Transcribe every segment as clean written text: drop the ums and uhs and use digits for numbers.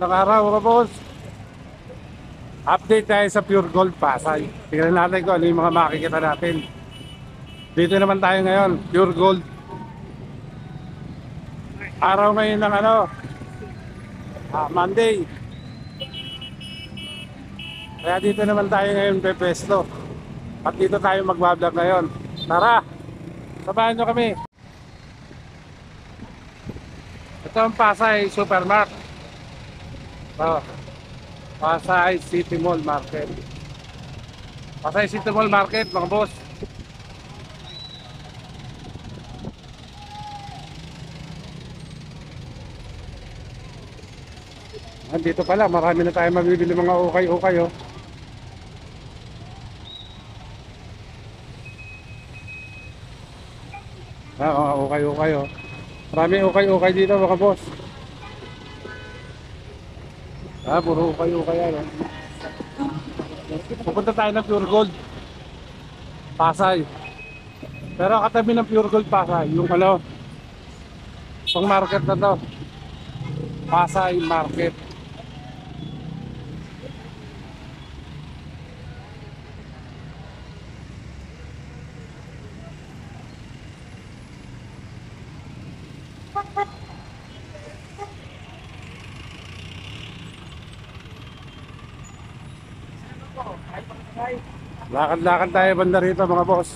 Nakaraw ka boss. Update tayo sa Pure Gold Pasay. Tingnan natin kung ano yung mga makikita natin. Dito naman tayo ngayon, Pure Gold. Araw ngayon ng Monday. Kaya dito naman tayo ngayon pepesto. At dito tayo magbablog ngayon. Tara, samahan nyo kami. Ito ang Pasay Supermarket. Ito, Pasay City Mall Market. Pasay City Mall Market mga boss. Dito pala, marami na tayo mabibili mga ukay-ukay oh. Mga ukay-ukay oh. Marami ukay-ukay dito mga boss. Puro ukay-ukay yan oh. Pupunta tayo ng Pure Gold Pasay. Pero katabi ng Pure Gold Pasay, yung pang market na to, Pasay Market. Lakad-lakad tayo banda rito mga boss.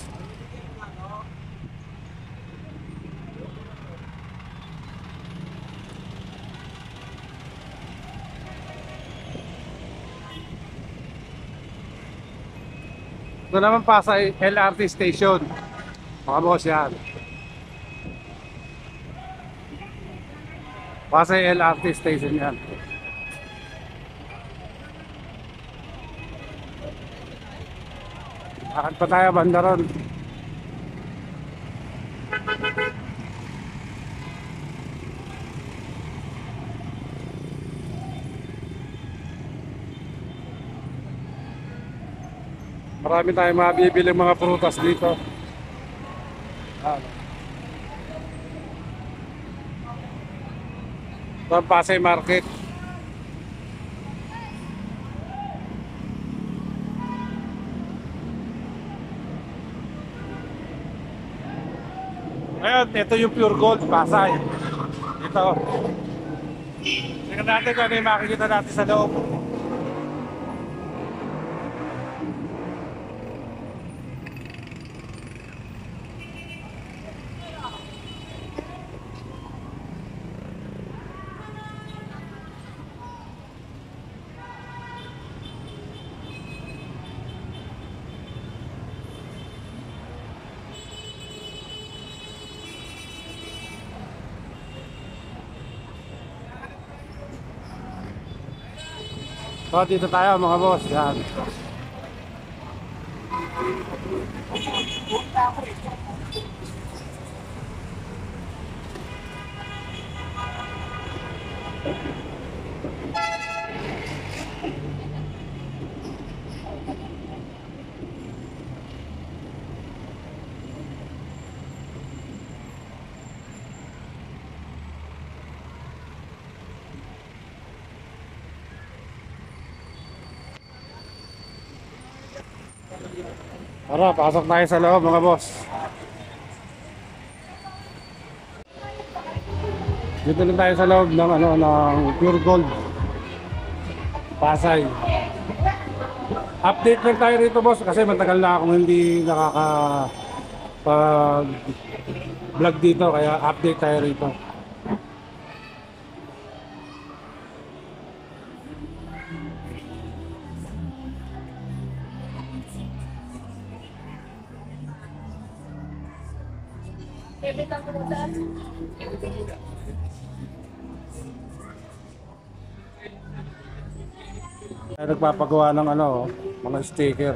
Ito naman Pasay LRT Station. Mga boss yan. Pasay LRT Station yan. Lakad pa tayo banda ron. Marami tayong mabibili mga prutas dito. Ito ang Pasay Market. Ngayon, ito yung Pure Gold Pasay. Ito. Tingnan natin kung ano yung makikita natin sa loob. So dito tayo mga boss. Yan. Tara, pasok tayo sa loob mga boss. Dito lang tayo sa loob ng ng Pure Gold Pasay. Update lang tayo rito boss kasi matagal na akong hindi pag vlog dito kaya update tayo rito. Ay, nagpapagawa ng mga sticker.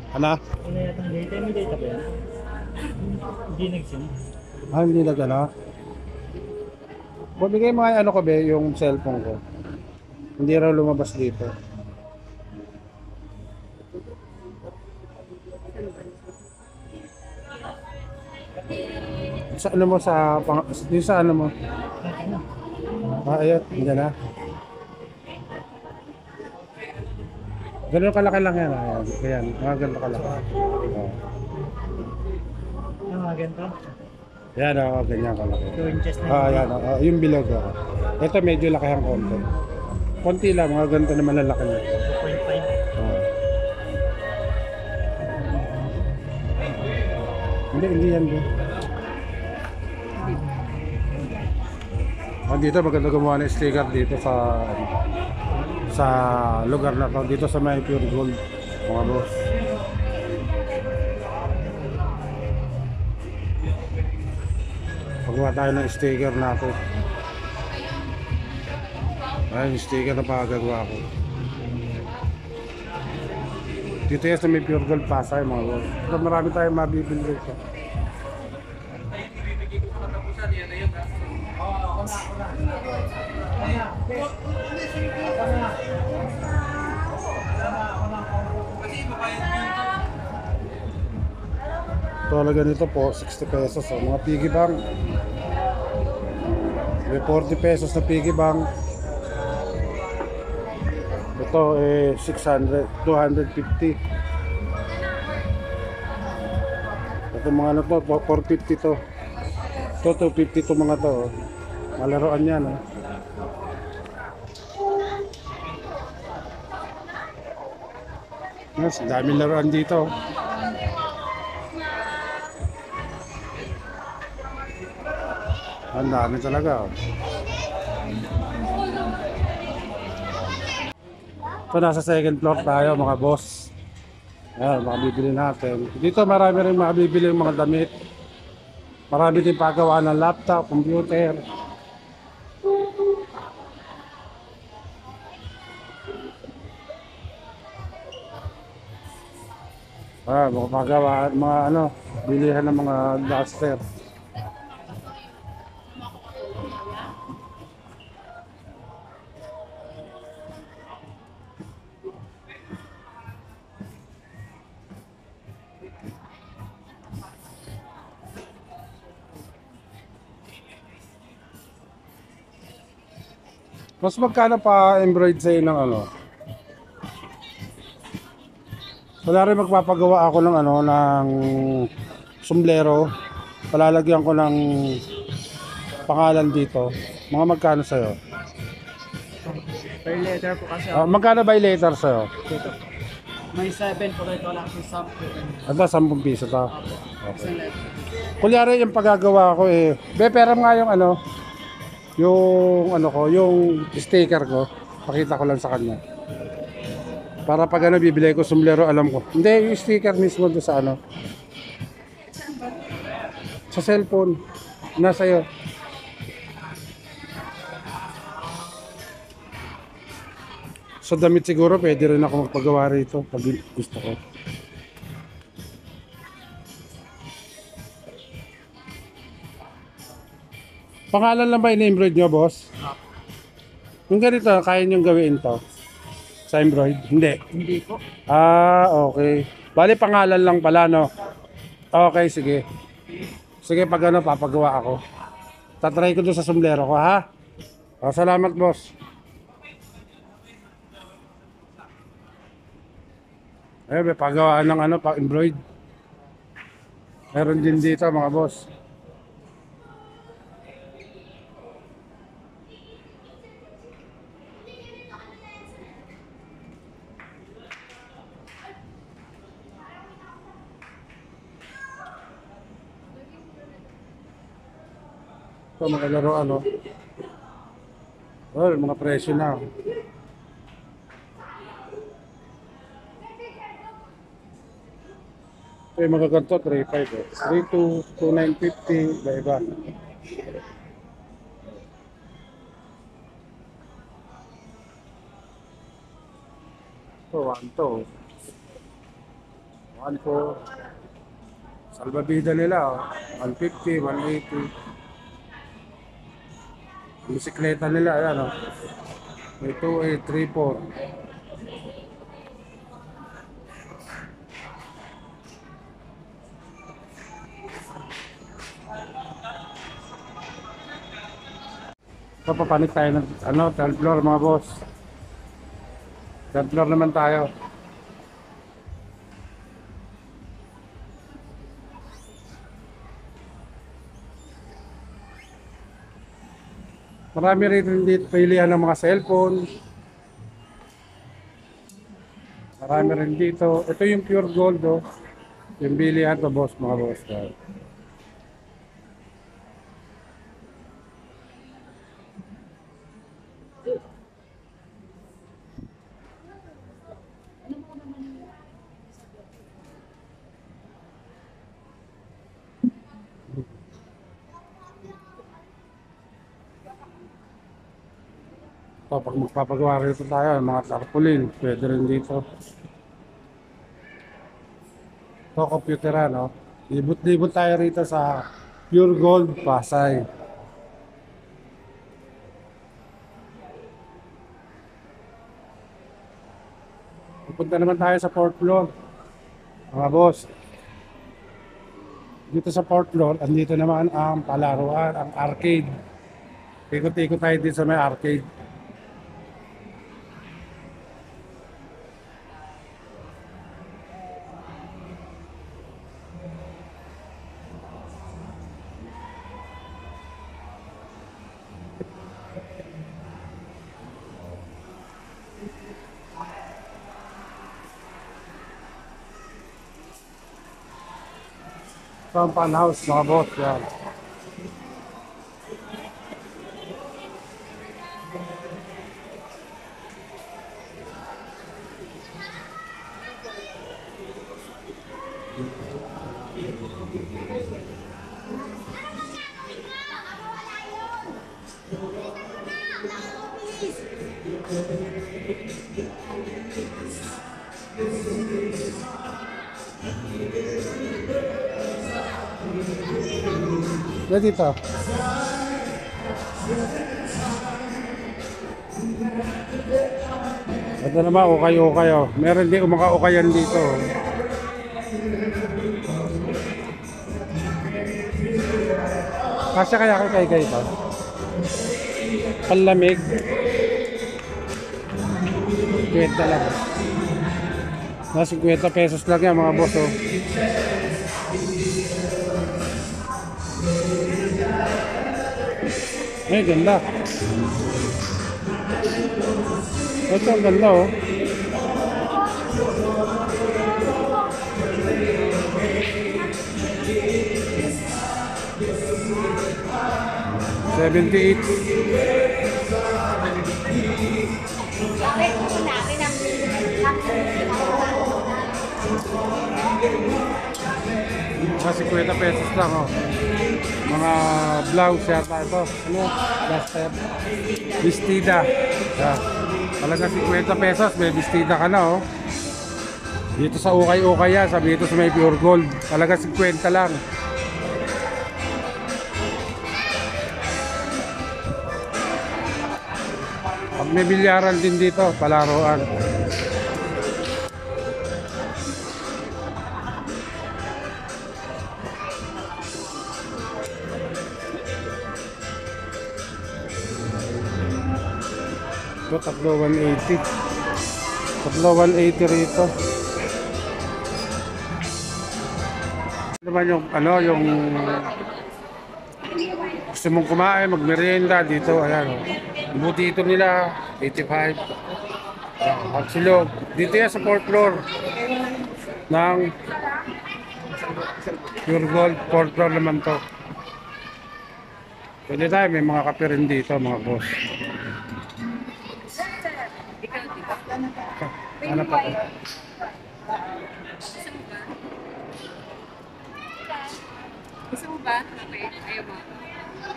Ano? Wala yata ang data. May data ba yan? Hindi nag-sim. Ah, hindi na gano'n. Bumigay mo nga ano ko be, yung cellphone ko. Hindi raw lumabas dito. Sa ano mo sa yung sa ano mo? Ah, ayun, hindi na. Ganun kalaki lang yan. Ayan, ayan, mga ganun kalaki. Oh. Mga ganito. Yan, ganyan kalaki. 2 inches na Ah, yun. yan, yung bilog. Ito medyo laki ang konti. Konti lang, mga ganito na malalaki na. 2.5. Oh. Hindi yan. Bro. Ah, dito maganda gumawa ng sticker dito sa lugar na to. Dito sa may Pure Gold, mga boss. Pagawa tayo ng sticker natin. Ay, yung sticker na pagagawa ko. Dito yan sa may Pure Gold Pasay, mga boss. Pero marami tayong mabibili dito. Talaga nito po, 60 pesos. Oh. Mga piggy bank. May 40 pesos na piggy bank. Ito eh 600, 250. Ito mga ano to, 450 to. Ito 250 to mga to. Oh. Malaroan yan. Oh. Yes, daming laruan dito. Ang dami talaga. Oh. So nasa second floor tayo mga boss. Ayan, makabibili natin. Dito marami rin makabibili ng mga damit. Marami din paggawa ng laptop, computer. Ah, mga paggawa, mga ano, bilihan ng mga duster. Mas magkano pa embroidered sa'yo ng ano? Wala rin magpapagawa ako ng ano, ng sombrero. Palalagyan ko ng pangalan dito. Mga magkano sa'yo? Per letter po kasi Ah, magkano by letter sa'yo? dito. May 7 po ito lang yung sample. Ito, 10 piso to. Isang letter. Kunyari yung paggagawa ko eh. Pero nga yung ano, yung sticker ko. Pakita ko lang sa kanya. Para pag ano bibili ko sombrero, alam ko. Hindi, yung sticker mismo doon sa ano. Sa cellphone. Nasa iyo. Sa damit siguro, pwede rin ako magpagawa rito pag gusto ko. Pangalan lang ba in-embroid nyo, boss? Yung ganito, kaya nyo gawin to? Sa embroid? Hindi. Hindi po. Ah, okay. Bali, pangalan lang pala, no? Okay, sige. Sige, pag ano, papagawa ako. Tatry ko doon sa sombrero ko, ha? O, salamat, boss. Eh, may pagawaan ng ano, pa-embroid. Meron din dito, mga boss. Ito, mga laro, ano. Oh, mga presyo na. Ito yung mga ganito, 3.5 eh. 3.2, 2.950, iba-iba. Ito, 1 to. 1.4. Salbabida nila, oh. 150, 180. Bisikleta nila, ayan, oh. May 2.8, 3.4. So, papanik tayo ng, ano, 12 floor, mga boss. 12 floor naman tayo. Marami rin dito pilihan ng mga cellphone. Marami rin dito. Ito yung pure gold, oh. Yung bilihan to, boss, mga boss. Pag magpapagawa rito tayo, mga tarpaulin, pwede rin dito. Ito, computeran, no? Libot-libot tayo rito sa Pure Gold, Pasay. Pupunta naman tayo sa 4th floor, mga boss. Dito sa 4th floor, andito naman ang palaruan, ang arcade. Ikot-ikot tayo dito sa may arcade. Ito ang fun house, mga boss. Yan. Yan dito. Ito naman, ukay-ukay, oh. Meron din umaka-ukayan dito. Kasya kaya kay ito? Panlamig. Kwenta lang. Nasa 50 pesos lang yan, mga boss, oh. Ay, ganda. Ito, ang ganda, oh. $78. Kasi 50 pesos lang, oh. Mga blouse yata ito. Ano? Duster. Bestida. Yeah. Talaga 50 pesos, may bestida ka na, oh. Dito sa ukay-ukay yan, sabi dito sa may pure gold. Talaga 50 lang. Pag may bilyaran din dito, palaruan. Ito, tatlo 180. Tatlo 180 rito. Ano naman yung, ano, yung gusto mong kumain, magmerienda dito, ayan, oh. Buti ito nila, 85. At silog. Dito yan sa 4th floor ng Pure Gold. 4th floor naman to. Pwede tayo, may mga kape rin dito, mga boss. Ano pa ko? Gusto mo ba? Okay, ayaw mo.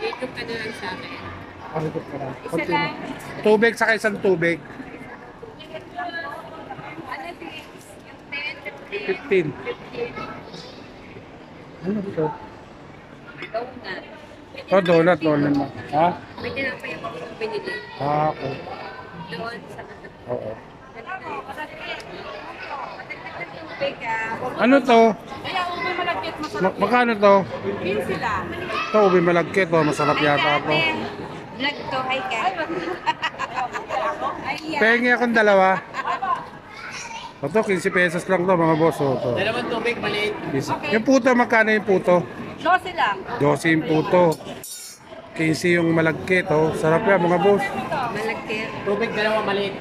I-group ka na lang sa akin. Pakikot ka lang. Isa lang. Tubig sa isang tubig. Ano drinks? Yung 10, 15, 15. Ano ito? Donut. Oh, donut na. Ha? May tinapay ako binili. Ah, okay. Doon sa Oo. tubig Ano to? Kaya ube malagkit Magkano to? Yun sila. Ito, ubi malagkit. Oh, masarap yata to. Vlog to, hi ka. Ay, Pengi akong dalawa. Ito, 15 pesos lang to mga boss. Oh, to. Dalawang tubig, maliit. Yung puto, magkano yung puto? 12 lang. 12 yung puto. 15 yung malagkit. Oh. Sarap yan mga boss. Malagkit. Tubig, dalawa maliit.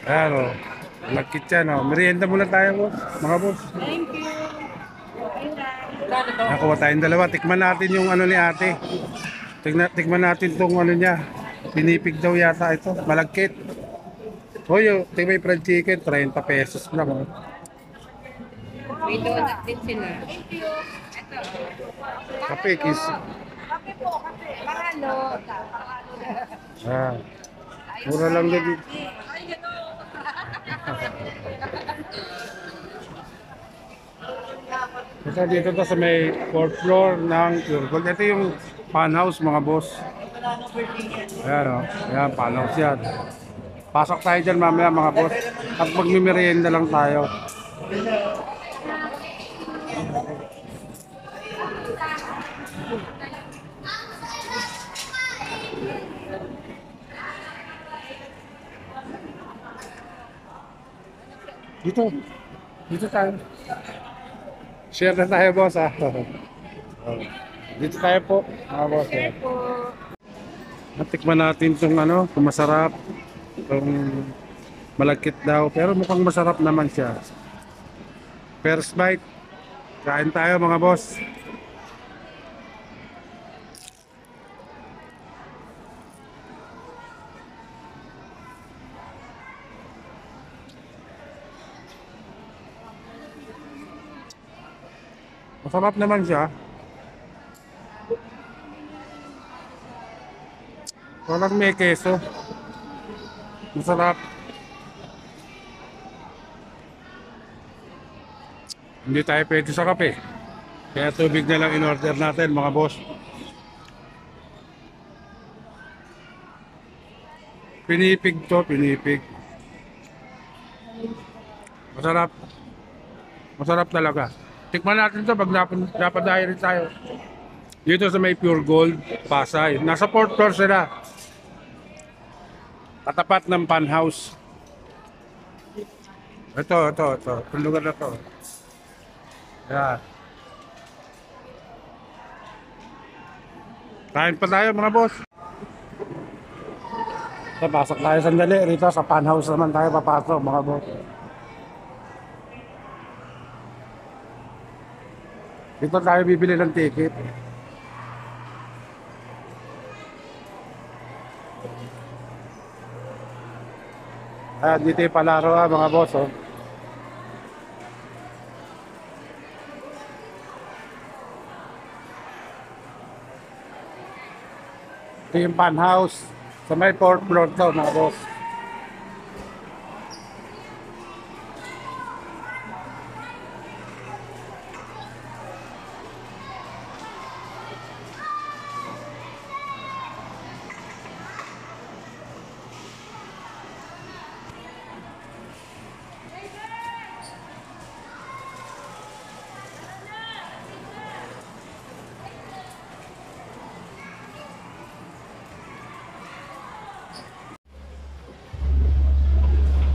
Ayan oh. Malagkit yan oh. Merienda muna tayo boss. Mga boss. Thank you. Okay lang. Kano to? Nakuha tayong dalawa. Tikman natin yung ano ni ate. Tikman natin tong ano niya. Pinipig daw yata ito. Malagkit. Hoy, oh, tikman yung fried chicken. 30 pesos lang oh. May donut din sila. Thank you. Ito. Kape, kiss. Kape po, kape. Mahalo. Ah. Mura lang din. Ay, gano'n. Ito dito to sa may 4th floor ng Pure Gold. Ito yung pan house mga boss. Ayan o. Ayan, pan house yan. Pasok tayo dyan mamaya mga boss. At magmimerienda lang tayo. Dito. Dito tayo. Share na tayo boss ah. Dito tayo po mga boss. Natikman natin itong ano, kung masarap. Itong malagkit daw. Pero mukhang masarap naman siya. First bite. Kain tayo mga boss. Masarap naman siya. Parang may keso. Masarap. Hindi tayo pwede sa kape. Kaya tubig na lang in-order natin mga boss. Pinipig to, pinipig. Masarap. Masarap talaga. Tikman natin to pag napadayo rin tayo. Dito sa may Pure Gold, Pasay. Nasa 4th floor sila. Katapat ng pan house. Ito. Itong lugar na to. Yan. Kain pa tayo mga boss. So, pasok tayo sandali. Rito sa pan house naman tayo papasok mga boss. Dito tayo bibili ng ticket. Dito yung palaro mga boss. Oh. Ito yung pan house. Sa may 4th floor to mga boss.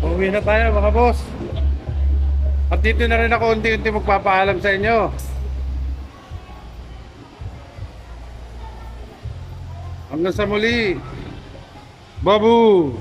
Uwi na tayo mga boss. At dito na rin ako unti-unti magpapaalam sa inyo. Hanggang sa muli. Babu!